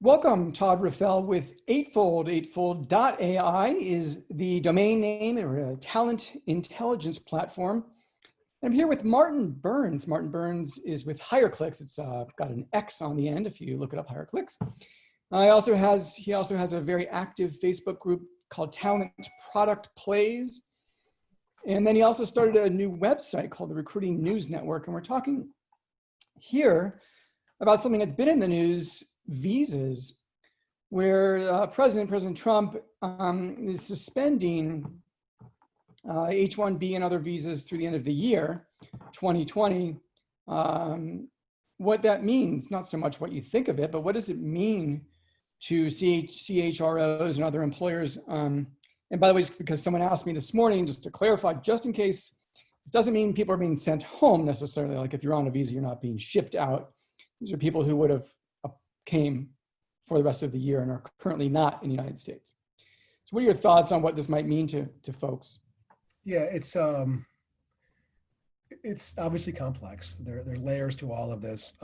Welcome, Todd Raffel with Eightfold. Eightfold.ai is the domain name or a talent intelligence platform. I'm here with Martin Burns. Martin Burns is with HireClicks. It's got an X on the end if you look it up, HireClicks. He also has a very active Facebook group called Talent Product Plays. And then he also started a new website called the Recruiting News Network. And we're talking here about something that's been in the news, visas, where President Trump is suspending H1-B and other visas through the end of the year, 2020. What that means, not so much what you think of it, but what does it mean to CHROs and other employers? And by the way, just because someone asked me this morning, just to clarify, just in case, this doesn't mean people are being sent home necessarily. Like if you're on a visa, you're not being shipped out. These are people who would have came for the rest of the year and are currently not in the United States. So what are your thoughts on what this might mean to folks? Yeah, it's obviously complex. There are layers to all of this.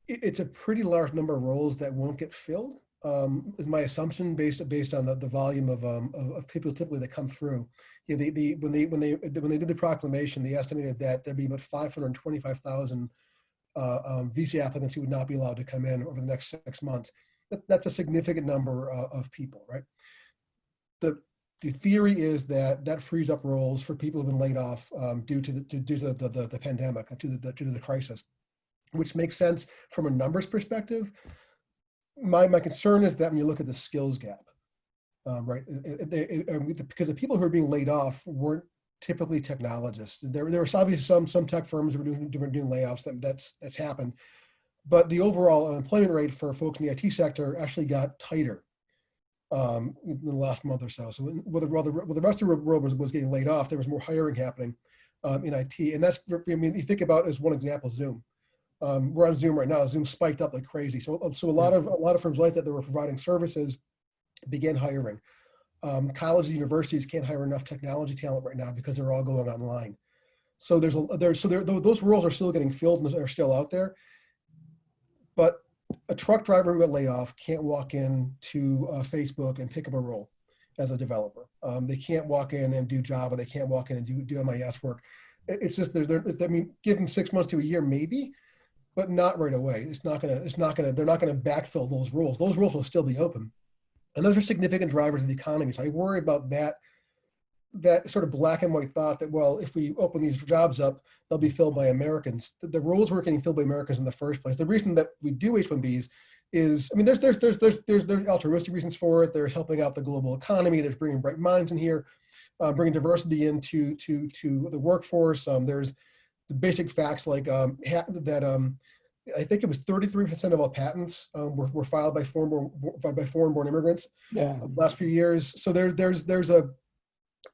It's a pretty large number of roles that won't get filled, is my assumption based on the volume of people typically that come through. Yeah, when they did the proclamation, they estimated that there'd be about 525,000 visa applicants who would not be allowed to come in over the next 6 months. That's a significant number of people, right? The theory is that frees up roles for people who've been laid off due to the pandemic, due to the crisis, which makes sense from a numbers perspective. My concern is that when you look at the skills gap, right, because the people who are being laid off weren't typically technologists. There was obviously some tech firms who were doing layoffs. That's happened, but the overall unemployment rate for folks in the IT sector actually got tighter in the last month or so. So while the rest of the world was getting laid off, there was more hiring happening in IT, and that's, I mean, you think about as one example, Zoom. We're on Zoom right now. Zoom spiked up like crazy. So a lot of firms like that were providing services began hiring. Colleges and universities can't hire enough technology talent right now because they're all going online. So those roles are still getting filled and are still out there. But a truck driver who got laid off can't walk in to Facebook and pick up a role as a developer. They can't walk in and do Java. They can't walk in and do MIS work. It's just I mean, give them 6 months to a year maybe, but not right away. They're not gonna backfill those roles. Those roles will still be open. And those are significant drivers of the economy. So I worry about that sort of black and white thought that, well, if we open these jobs up, they'll be filled by Americans. The roles weren't getting filled by Americans in the first place. The reason that we do H1Bs is, I mean, there's altruistic reasons for it. There's helping out the global economy. There's bringing bright minds in here, bringing diversity into the workforce. There's the basic facts like I think it was 33% of all patents were filed by foreign-born immigrants. Yeah. Last few years. So there's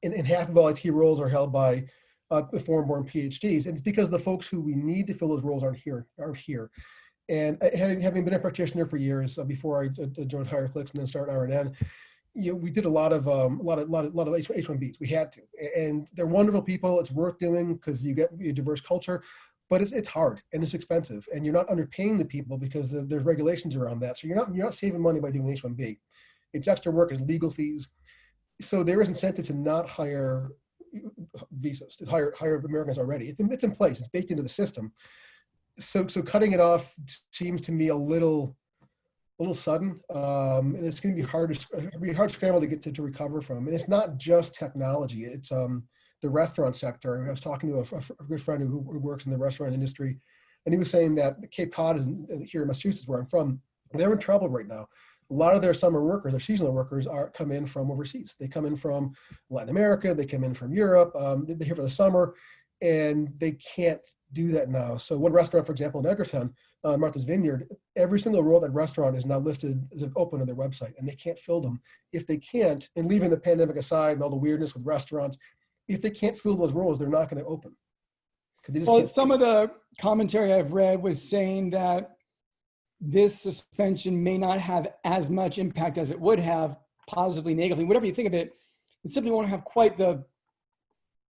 and half of all IT roles are held by foreign-born PhDs, and it's because the folks who we need to fill those roles aren't here. And having been a practitioner for years before I joined HireClicks and then started RNN, we did a lot of H1Bs. We had to, and they're wonderful people. It's worth doing because you get a diverse culture. But it's hard and it's expensive, and you're not underpaying the people because there's regulations around that. So you're not saving money by doing H1B. It's extra work, it's legal fees. So there is incentive to not hire visas, to hire Americans already. It's in place. It's baked into the system. So cutting it off seems to me a little sudden, and it's going to be hard scramble to get to recover from. And it's not just technology. It's the restaurant sector. I was talking to a good friend who works in the restaurant industry, and he was saying that Cape Cod is here in Massachusetts, where I'm from. They're in trouble right now. A lot of their summer workers, their seasonal workers, come in from overseas. They come in from Latin America. They come in from Europe. They're here for the summer, and they can't do that now. So one restaurant, for example, in Eggerton, Martha's Vineyard, every single role at that restaurant is now listed as open on their website, and they can't fill them. If they can't, and leaving the pandemic aside and all the weirdness with restaurants, if they can't fill those roles, they're not going to open. Well, some of the commentary I've read was saying that this suspension may not have as much impact as it would have, positively, negatively, whatever you think of it. It simply won't have quite the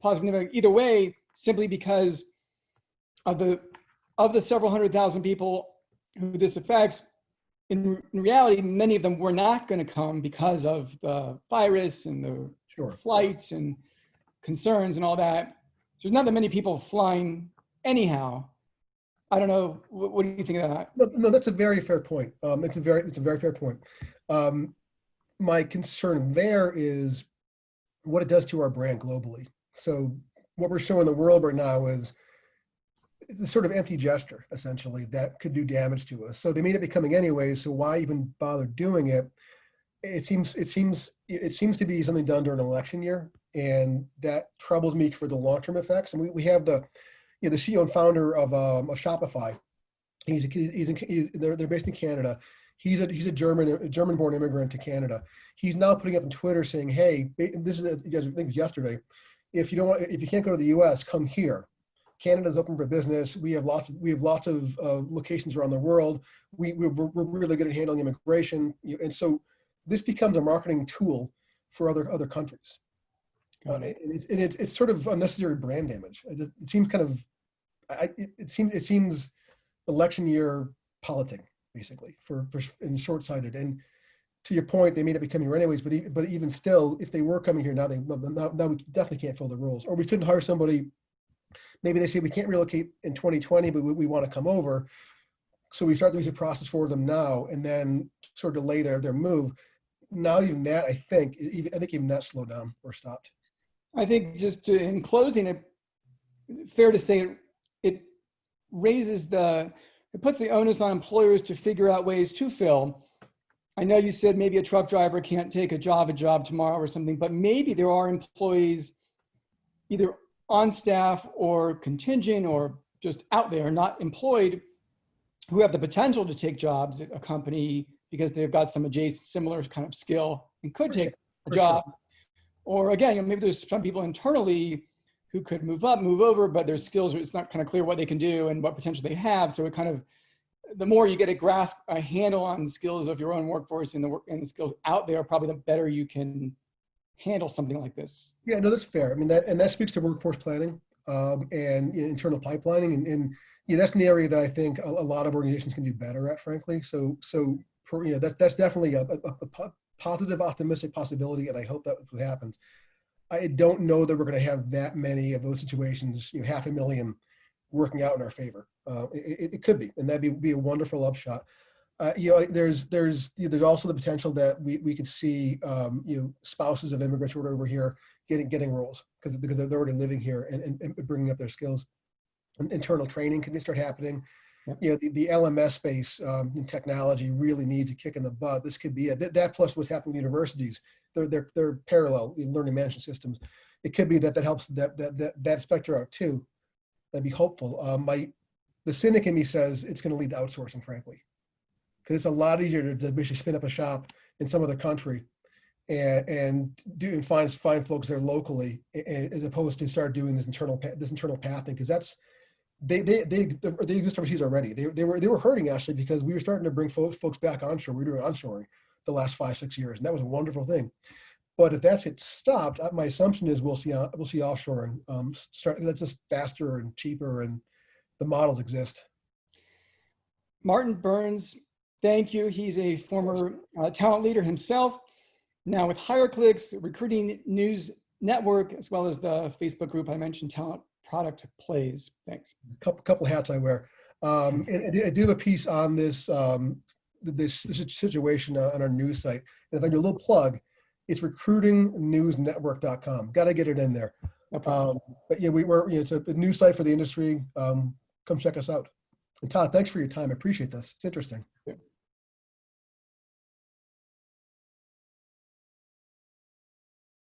positive impact either way, simply because of the several 100,000 people who this affects, in reality, many of them were not going to come because of the virus and the Sure. flights and concerns and all that. So there's not that many people flying anyhow. I don't know. What do you think of that? No, that's a very fair point. It's a very fair point. My concern there is what it does to our brand globally. So what we're showing the world right now is the sort of empty gesture, essentially, that could do damage to us. So they may not be coming anyway. So why even bother doing it? It seems to be something done during an election year, and that troubles me for the long-term effects. And we have the CEO and founder of Shopify. They're based in Canada. He's a German-born immigrant to Canada. He's now putting up on Twitter saying, "Hey, this is you guys. I think it was yesterday. If you can't go to the U.S., come here. Canada's open for business. We have lots of locations around the world. We're really good at handling immigration, and so this becomes a marketing tool for other countries. It's sort of unnecessary brand damage. It seems kind of it seems election year politic, basically, and short-sighted. And to your point, they may not be coming here anyways, but even still, if they were coming here now, now we definitely can't fill the roles. Or we couldn't hire somebody. Maybe they say we can't relocate in 2020, but we want to come over. So we start the visa process for them now, and then sort of delay their move. Now even that, I think even that slowed down or stopped. I think in closing, fair to say it puts the onus on employers to figure out ways to fill. I know you said maybe a truck driver can't take a job tomorrow or something, but maybe there are employees either on staff or contingent or just out there not employed who have the potential to take jobs at a company because they've got some similar kind of skill and could take a job. Sure. Or again, maybe there's some people internally who could move up, move over, but their skills, it's not kind of clear what they can do and what potential they have. So it kind of, the more you get a handle on the skills of your own workforce and the skills out there, probably the better you can handle something like this. Yeah, no, that's fair. I mean, that speaks to workforce planning and internal pipelining, and that's an area that I think a lot of organizations can do better at, frankly. So that's definitely a positive, optimistic possibility, and I hope that's what happens. I don't know that we're going to have that many of those situations, 500,000 working out in our favor. It could be, and that'd be a wonderful upshot. There's also the potential that we could see spouses of immigrants who are over here getting roles because they're already living here and bringing up their skills. And internal training can start happening. Yep. The LMS space in technology really needs a kick in the butt. This could be that plus what's happening with universities. They're parallel in learning management systems. It could be that helps that specter out too. That'd be hopeful. The cynic in me says it's going to lead to outsourcing, frankly, because it's a lot easier to basically spin up a shop in some other country and find folks there locally, as opposed to start doing this internal pathing, because that's they exist overseas already. They were hurting, actually, because we were starting to bring folks back onshore. We were doing onshoring the last 5-6 years, and that was a wonderful thing. But if that's stopped, my assumption is we'll see offshoring start. That's just faster and cheaper, and the models exist. Martin Burns, thank you. He's a former talent leader himself, now with HireClicks, recruiting news network, as well as the Facebook group I mentioned, Talent Product Plays. Thanks. Couple hats I wear. And I do have a piece on this this situation on our news site. And if I do a little plug, it's recruitingnewsnetwork.com. Got to get it in there. No problem. But yeah, it's a news site for the industry. Come check us out. And Todd, thanks for your time. I appreciate this. It's interesting.